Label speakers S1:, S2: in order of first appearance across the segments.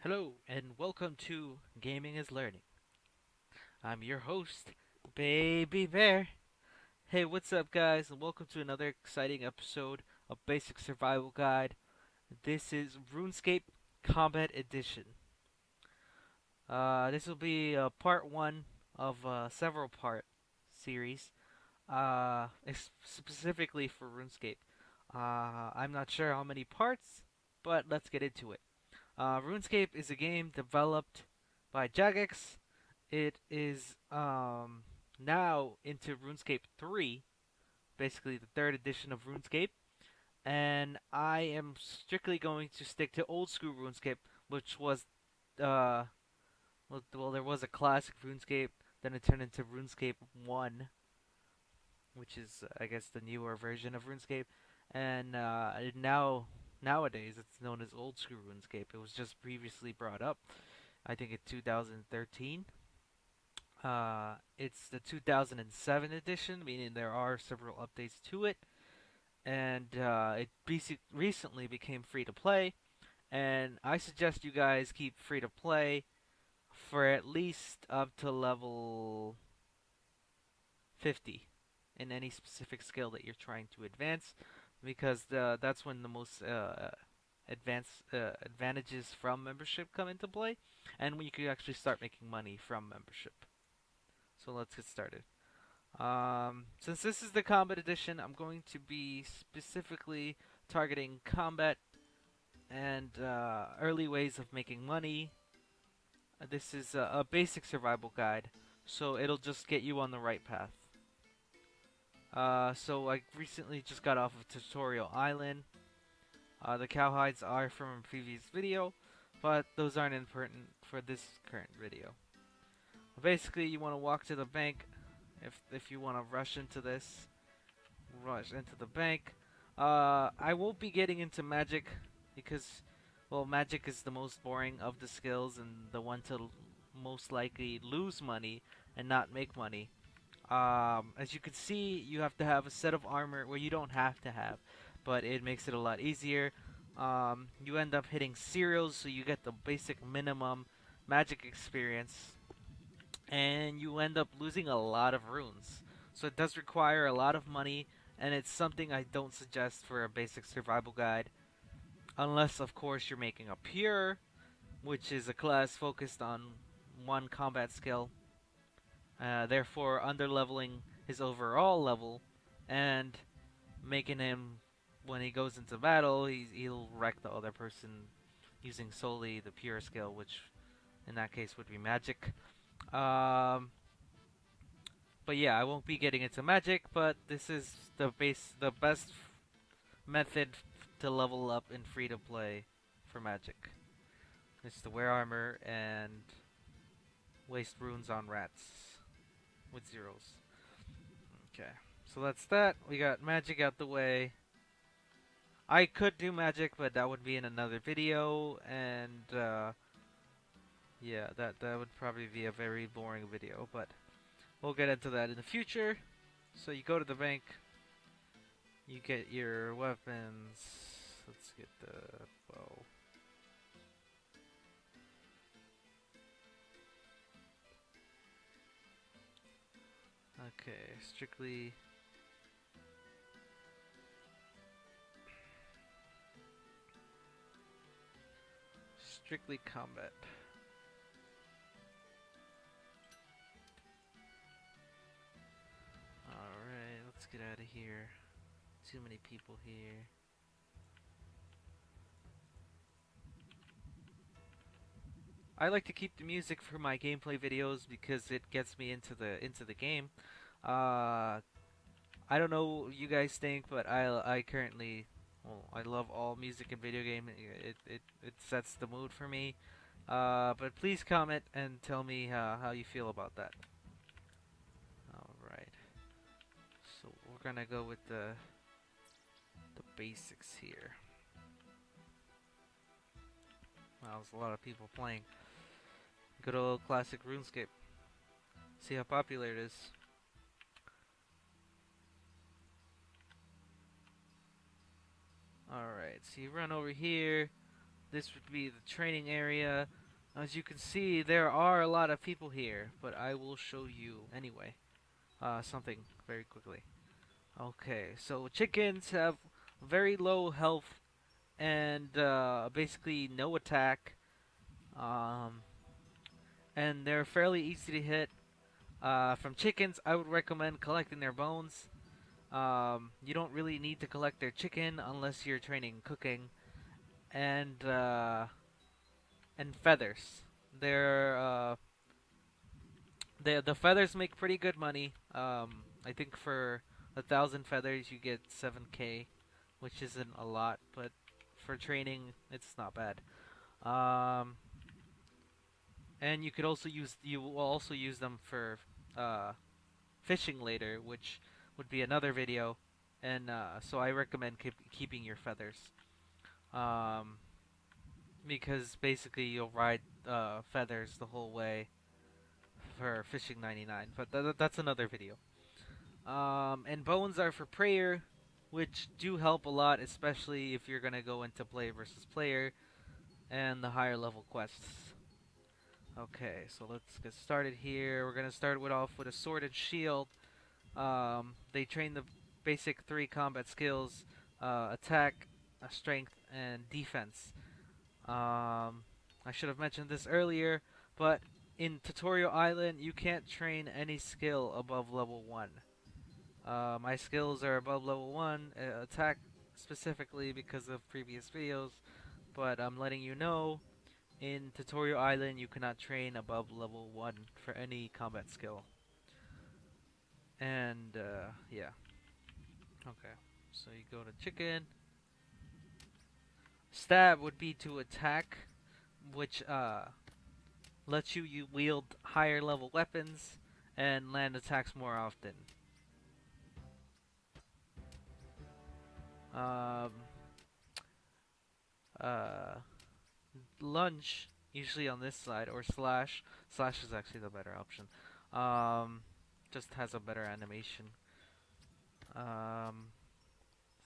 S1: Hello, and welcome to Gaming is Learning. I'm your host, Baby Bear. Hey, what's up, guys, and welcome to another exciting episode of Basic Survival Guide. This is RuneScape Combat Edition. This will be part one of several part series, specifically for RuneScape. I'm not sure how many parts, but let's get into it. RuneScape is a game developed by Jagex. It is now into RuneScape 3, basically the third edition of RuneScape, and I am strictly going to stick to old school RuneScape, which was uh there was a classic RuneScape, then it turned into RuneScape 1, which is I guess the newer version of RuneScape, and nowadays it's known as old school RuneScape. It was just previously brought up, I think in 2013. It's the 2007 edition, meaning there are several updates to it, and it recently became free to play. And I suggest you guys keep free to play for at least up to level 50 in any specific skill that you're trying to advance, because that's when the most advantages from membership come into play, and when you can actually start making money from membership. So let's get started. Since this is the combat edition, I'm going to be specifically targeting combat and early ways of making money. This is a basic survival guide, so it'll just get you on the right path. So I recently just got off of Tutorial Island. The cowhides are from a previous video, but those aren't important for this current video. Basically, you want to walk to the bank if you want to rush into this. Rush into the bank. I won't be getting into magic because, well, magic is the most boring of the skills and the one to most likely lose money and not make money. As you can see, you have to have a set of armor. Well, you don't have to have, but it makes it a lot easier. You end up hitting cereals, so you get the basic minimum magic experience, and you end up losing a lot of runes. So it does require a lot of money, and it's something I don't suggest for a basic survival guide. Unless, of course, you're making a pure, which is a class focused on one combat skill, therefore underleveling his overall level, and making him, when he goes into battle, he'll wreck the other person using solely the pure skill, which in that case would be magic. Um, but yeah, I won't be getting into magic, but this is the best method to level up in free to play for magic. It's to wear armor and waste runes on rats with zeros. Okay, so that's that. We got magic out the way. I could do magic, but that would be in another video, and yeah, that would probably be a very boring video, but we'll get into that in the future. So you go to the bank, you get your weapons. Let's get the bow. Okay, strictly combat. Alright, let's get out of here. Too many people here. I like to keep the music for my gameplay videos because it gets me into the game. I don't know what you guys think, but I currently, well, I love all music in video game. It sets the mood for me. But please comment and tell me how you feel about that. All right. So we're gonna go with the basics here. Wow, there's a lot of people playing. Good old classic RuneScape. See how popular it is. Alright, so you run over here. This would be the training area. As you can see, there are a lot of people here, but I will show you anyway. Something very quickly. Okay, so chickens have very low health and basically no attack. Um, and they're fairly easy to hit. From chickens, I would recommend collecting their bones. You don't really need to collect their chicken unless you're training cooking. And and feathers. They're the feathers make pretty good money. I think for 1,000 feathers you get 7k, which isn't a lot, but for training it's not bad. Um, and you will also use them for uh, fishing later, which would be another video. And so I recommend keeping your feathers. Um, because basically you'll ride feathers the whole way for fishing 99, but that's another video. And bones are for prayer, which do help a lot, especially if you're gonna go into player versus player and the higher level quests. Okay, so let's get started here. We're gonna start off with a sword and shield. They train the basic 3 combat skills: attack, strength, and defense. I should have mentioned this earlier, but in Tutorial Island, you can't train any skill above level 1. My skills are above level 1, attack specifically because of previous videos, but I'm letting you know, in Tutorial Island, you cannot train above level 1 for any combat skill. And, yeah. Okay, so you go to chicken. Stab would be to attack, which, lets you wield higher level weapons and land attacks more often. Um, uh, Lunge, usually on this side, or slash. Slash is actually the better option. Just has a better animation.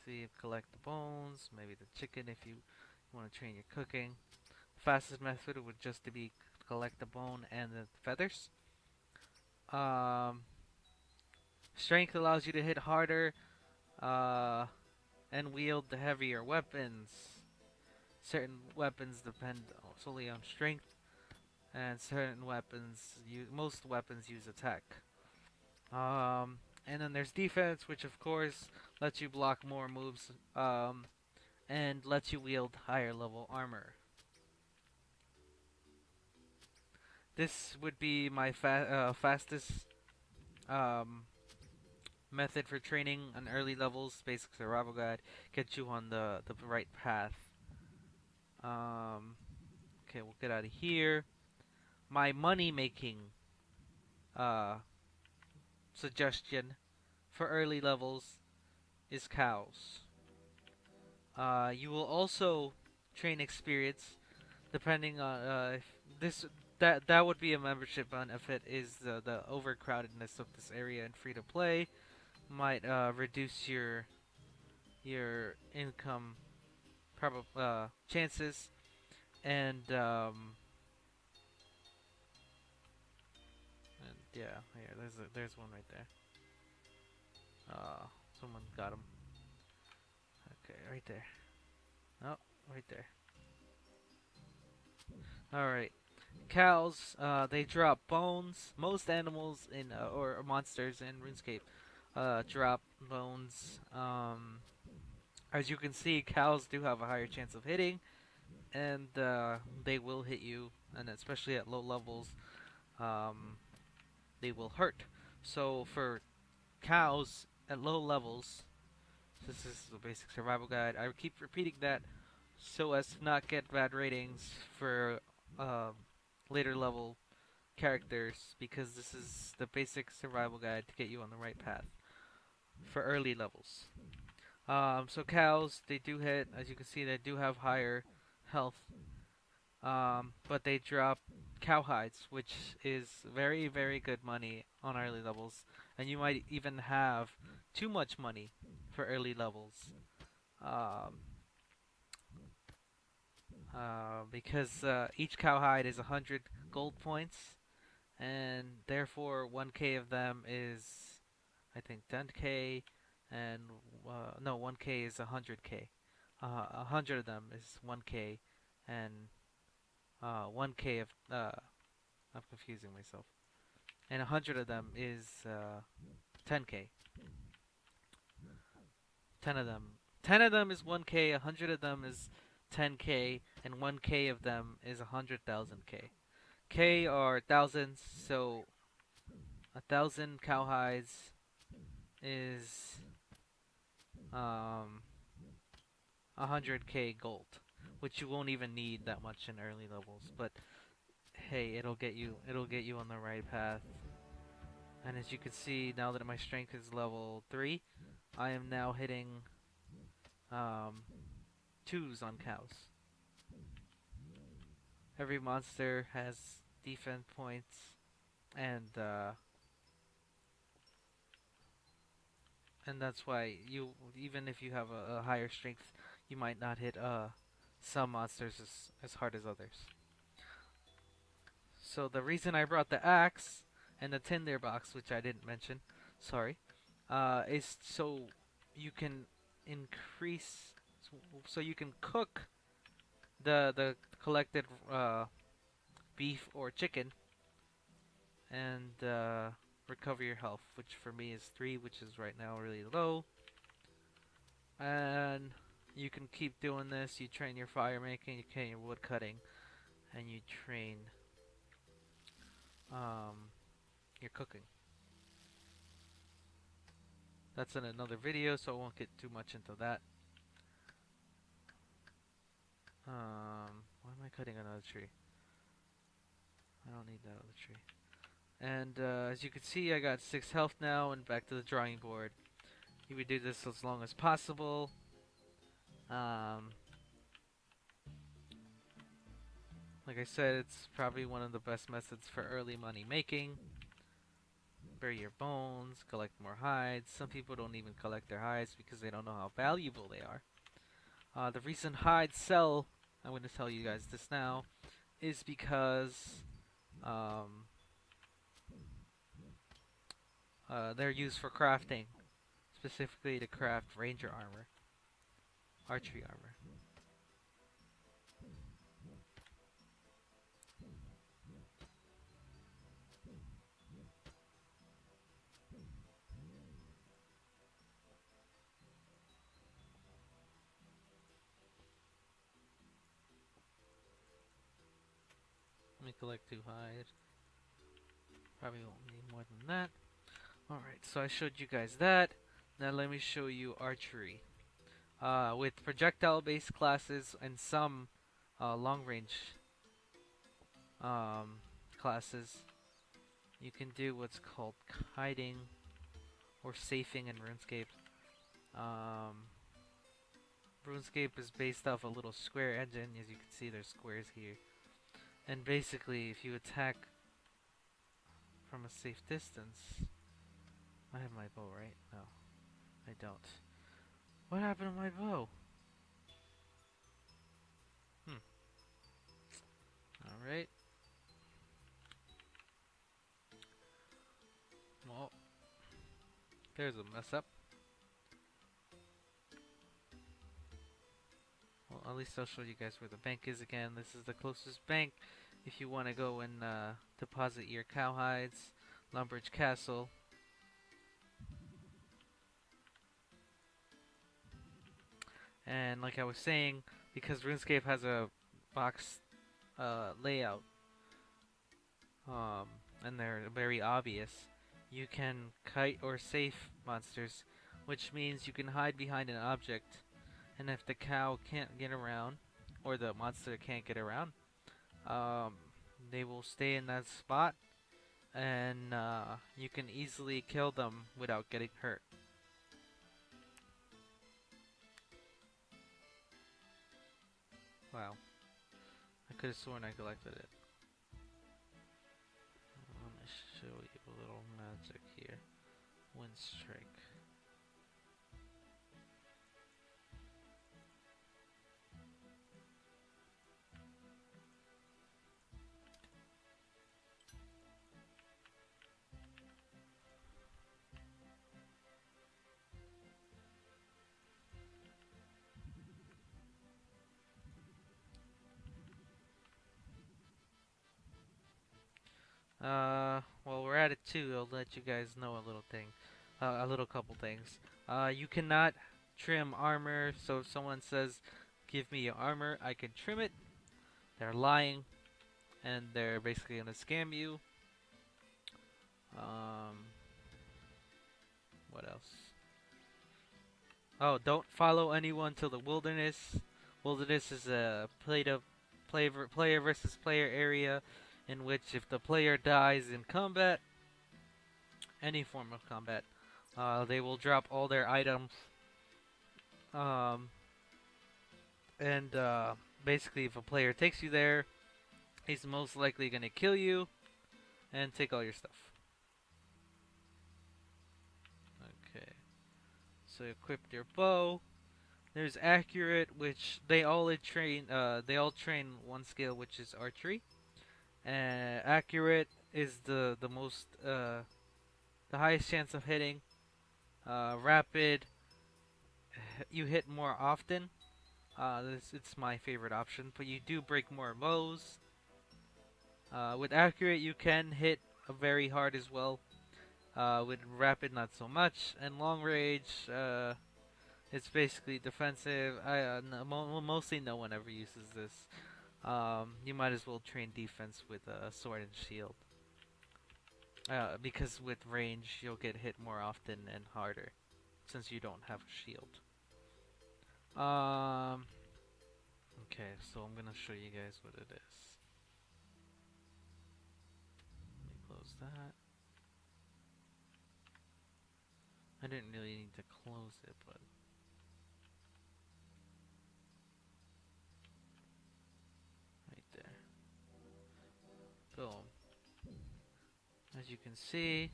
S1: See, collect the bones, maybe the chicken if you want to train your cooking. Fastest method would just to be collect the bone and the feathers. Um, Strength allows you to hit harder and wield the heavier weapons. Certain weapons depend solely on strength, and certain weapons, most weapons use attack. And then there's defense, which of course lets you block more moves and lets you wield higher level armor. This would be my fastest um, method for training on early levels. Basic survival guide, get you on the right path. Okay, we'll get out of here. My money making uh, suggestion for early levels is cows. You will also train experience depending on if this that would be a membership benefit. Is the overcrowdedness of this area and free to play might reduce your income chances, and yeah, here there's one right there. Someone got him. Okay, right there. Oh, right there. All right. Cows, they drop bones. Most animals in or monsters in RuneScape drop bones. As you can see, cows do have a higher chance of hitting, and they will hit you, and especially at low levels, they will hurt. So for cows at low levels, this is the basic survival guide. I keep repeating that so as to not get bad ratings for later level characters, because this is the basic survival guide to get you on the right path for early levels. So cows, they do hit. As you can see, they do have higher health, but they drop cow hides, which is very, very good money on early levels, and you might even have too much money for early levels. Um, because each cowhide is 100 gold points, and therefore 1k of them is, I think, 10k, and no, 1k is 100k. 100 of them is 1k, and 1k of I'm confusing myself. And 100 of them is 10k. 10 of them. 10 of them is 1k, 100 of them is 10k, and 1k of them is 100,000k. K are thousands, so 1,000 cowhides is 100k gold, which you won't even need that much in early levels. But hey, it'll get you on the right path. And as you can see, now that my strength is level 3, I am now hitting 2s on cows. Every monster has defense points, and that's why you, even if you have a higher strength, you might not hit some monsters as hard as others. So the reason I brought the axe and the tinder box, which I didn't mention, sorry, is so you can increase, so you can cook the collected beef or chicken and recover your health, which for me is 3, which is right now really low. And you can keep doing this. You train your fire making, you train your wood cutting, and you train your cooking. That's in another video, so I won't get too much into that. Why am I cutting another tree? I don't need that other tree. And as you can see, I got 6 health now, and back to the drawing board. You would do this as long as possible. Like I said, it's probably one of the best methods for early money making. Bury your bones, collect more hides. Some people don't even collect their hides because they don't know how valuable they are. The reason hides sell, I'm going to tell you guys this now, is because they're used for crafting, specifically to craft ranger armor, archery armor. Let me collect 2 hide. Probably won't need more than that. Alright, so I showed you guys that. Now let me show you archery. With projectile-based classes and some long-range classes, you can do what's called kiting or safing in Runescape. Runescape is based off a little square engine. As you can see, there's squares here. And basically, if you attack from a safe distance... I have my bow, right? No, I don't. What happened to my bow? Alright. Well, there's a mess up. Well, at least I'll show you guys where the bank is again. This is the closest bank if you want to go and deposit your cowhides. Lumbridge Castle. And like I was saying, because RuneScape has a box layout, and they're very obvious, you can kite or safe monsters, which means you can hide behind an object, and if the cow can't get around, or the monster can't get around, they will stay in that spot, and you can easily kill them without getting hurt. Wow. I could have sworn I collected it. Let me show you a little magic here. Wind Strike. Well, we're at it too. I'll let you guys know a little thing, a little couple things. You cannot trim armor. So if someone says, "Give me your armor," I can trim it. They're lying, and they're basically gonna scam you. Um, what else? Oh, don't follow anyone to the wilderness. Wilderness is a player versus player area in which if the player dies in combat, any form of combat, they will drop all their items. Um, and basically, if a player takes you there, he's most likely going to kill you and take all your stuff. Okay. So equip your bow. There's accurate, which they all train. They all train one skill, which is archery. Accurate is the highest chance of hitting. Rapid, you hit more often. It's my favorite option, but you do break more bows. With accurate, you can hit very hard as well. With rapid, not so much. And long range, it's basically defensive. Mostly no one ever uses this. You might as well train defense with a sword and shield. Because with range, you'll get hit more often and harder, since you don't have a shield. Okay, so I'm gonna show you guys what it is. Let me close that. I didn't really need to close it, but right there. Boom. As you can see,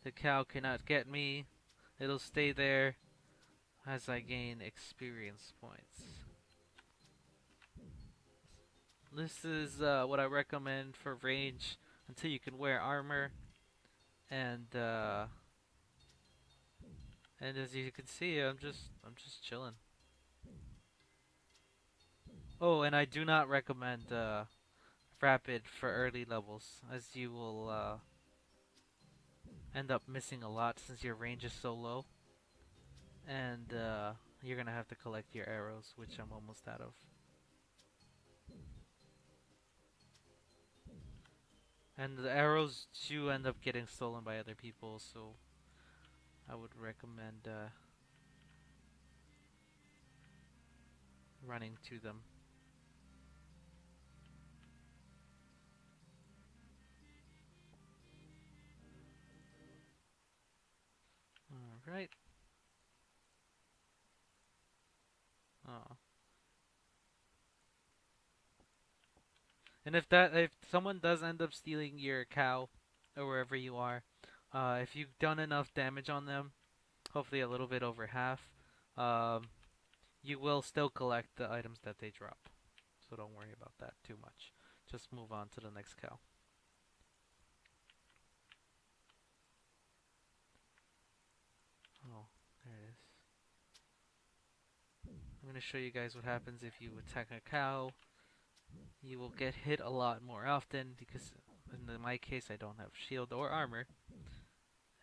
S1: the cow cannot get me. It'll stay there as I gain experience points. This is what I recommend for range until you can wear armor, and as you can see, I'm just chilling. Oh, and I do not recommend rapid for early levels, as you will end up missing a lot since your range is so low, and you're gonna have to collect your arrows, which I'm almost out of. And the arrows do end up getting stolen by other people, so I would recommend running to them. Alright. Oh. And if someone does end up stealing your cow or wherever you are, if you've done enough damage on them, hopefully a little bit over half, um, you will still collect the items that they drop. So don't worry about that too much. Just move on to the next cow. Oh, there it is. I'm going to show you guys what happens if you attack a cow. You will get hit a lot more often because in my case I don't have shield or armor.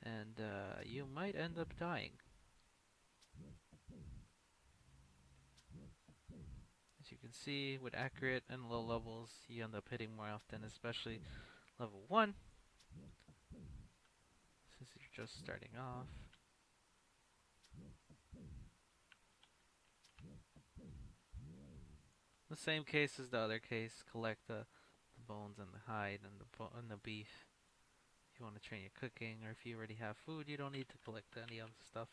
S1: And you might end up dying. As you can see, with accurate and low levels, you end up hitting more often, especially level 1. Since you're just starting off. The same case as the other case, collect the bones and the hide and the beef. If you want to train your cooking, or if you already have food, you don't need to collect any of the stuff.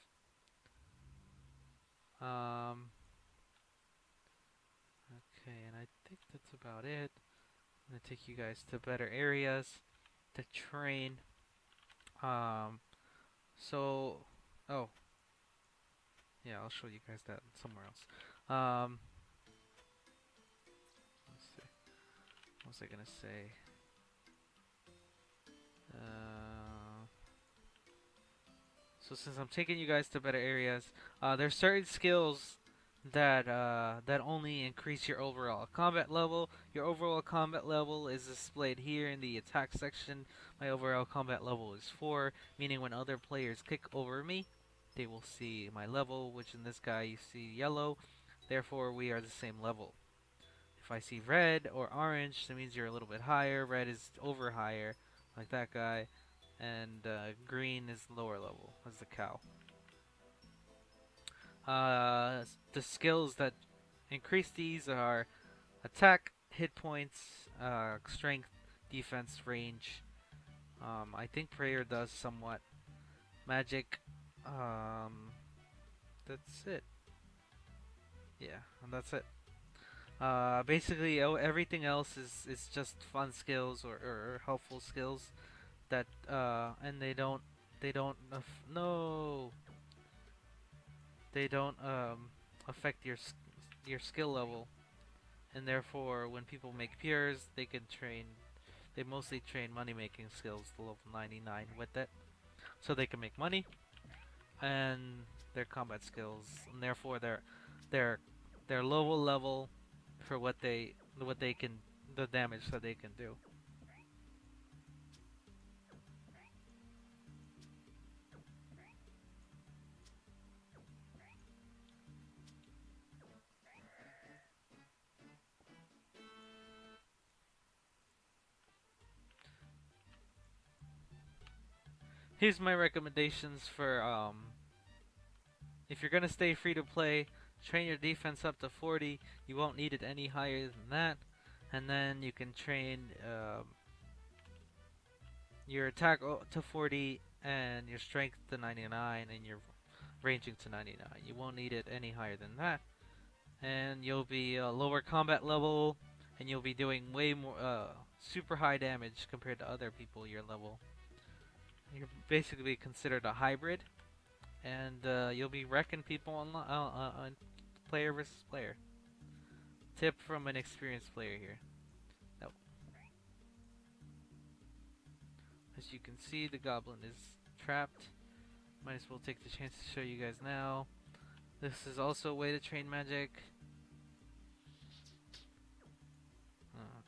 S1: Okay, and I think that's about it. I'm gonna take you guys to better areas to train. So, oh, yeah, I'll show you guys that somewhere else. Let's see. What was I gonna say? So since I'm taking you guys to better areas, there's certain skills that only increase your overall combat level. Your overall combat level is displayed here in the attack section. My overall combat level is 4, meaning when other players kick over me, they will see my level, which in this guy you see yellow. Therefore, we are the same level. If I see red or orange, that means you're a little bit higher. Red is over higher, like that guy, and green is lower level, as the cow. The skills that increase these are attack, hit points, strength, defense, range. I think prayer does somewhat. Magic. That's it. Yeah, and that's it. Basically, everything else is just fun skills or helpful skills that and no, they don't affect your skill level, and therefore when people make pures, they can train. They mostly train money making skills to level 99 with it, so they can make money and their combat skills, and therefore their their lower level for what they can the damage that they can do. Here's my recommendations for if you're gonna stay free to play, train your defense up to 40. You won't need it any higher than that, and then you can train your attack to 40 and your strength to 99 and your ranging to 99. You won't need it any higher than that, and you'll be a lower combat level, and you'll be doing way more super high damage compared to other people your level. You're basically considered a hybrid, and you'll be wrecking people on player versus player. Tip from an experienced player here. Nope. As you can see, the goblin is trapped. Might as well take the chance to show you guys now. This is also a way to train magic.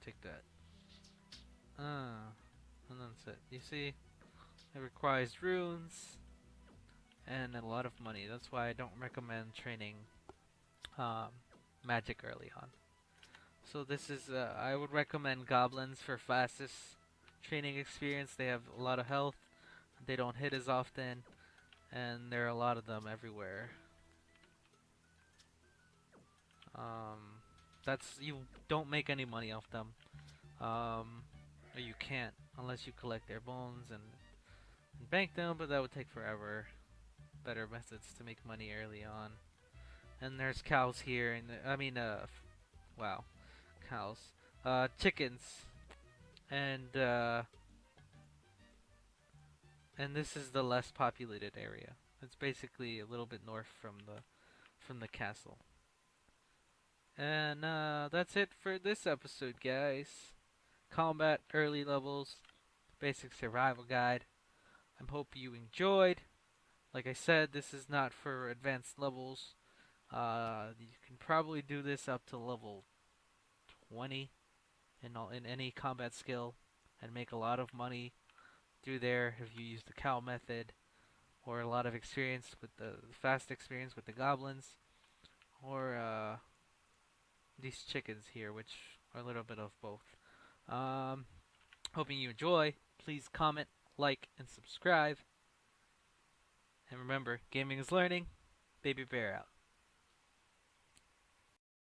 S1: Take that. And that's it. You see, it requires runes and a lot of money. That's why I don't recommend training magic early on. So this is, I would recommend goblins for fastest training experience. They have a lot of health. They don't hit as often, and there are a lot of them everywhere. You don't make any money off them. Or you can't unless you collect their bones and bank them, but that would take forever. Better methods to make money early on. And there's cows here, and wow, cows, chickens, and this is the less populated area. It's basically a little bit north from the castle. And that's it for this episode, guys. Combat, early levels, basic survival guide. I hope you enjoyed. Like I said, this is not for advanced levels. You can probably do this up to level 20 in any combat skill and make a lot of money through there if you use the cow method, or a lot of experience with the fast experience with the goblins, or these chickens here, which are a little bit of both. Hoping you enjoy. Please comment, like, and subscribe. And remember, gaming is learning. Baby Bear out.